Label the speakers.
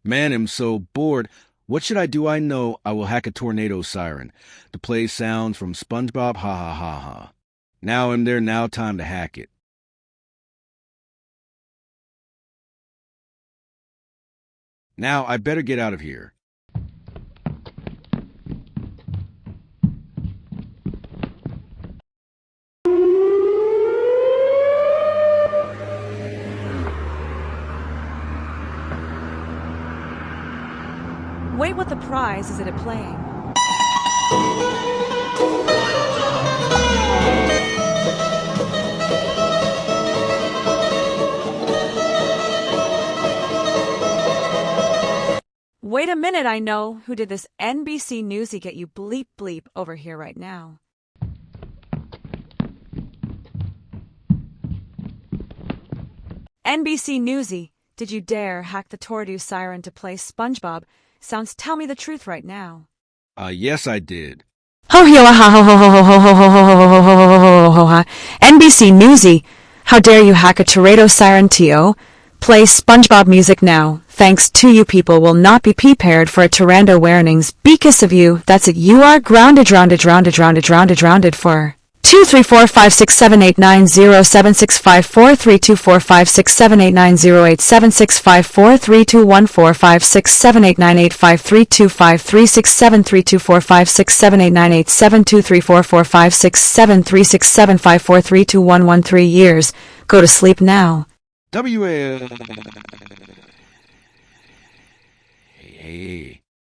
Speaker 1: Man, I'm so bored. What should I do? I know I will hack a tornado siren to play sounds from Spongebob. Ha ha ha ha. Now I'm there. Now time to hack it. Now I better get out of here.
Speaker 2: Wait, what the prize is it at playing? Wait a minute, I know who did this NBC Newsy get you bleep bleep over here right now. NBC Newsy, did you dare hack the Tornado Siren to play Spongebob? Sounds tell me the truth right now.
Speaker 1: Yes, I did.
Speaker 2: NBC Newsy, how dare you hack a Tornado Siren to play Spongebob music now? Thanks to you people will not be prepared for a Tornado warnings because of you. That's it. You are grounded for 2 3 4 5 6 7 8 9 0 7 6 5 4 3 2 4 5 6 7 8 9 0 8 7 6 5 4 3 2 1 4 5 6 7 8 9 8 5 3 2 5 3 6 7 3 2 4 5 6 7 8 9 8 7 2 3 4 4 5 6 7 3 6 7 5 4 3 2 1 1 3 years. Go to sleep now.
Speaker 1: W.A. Hey.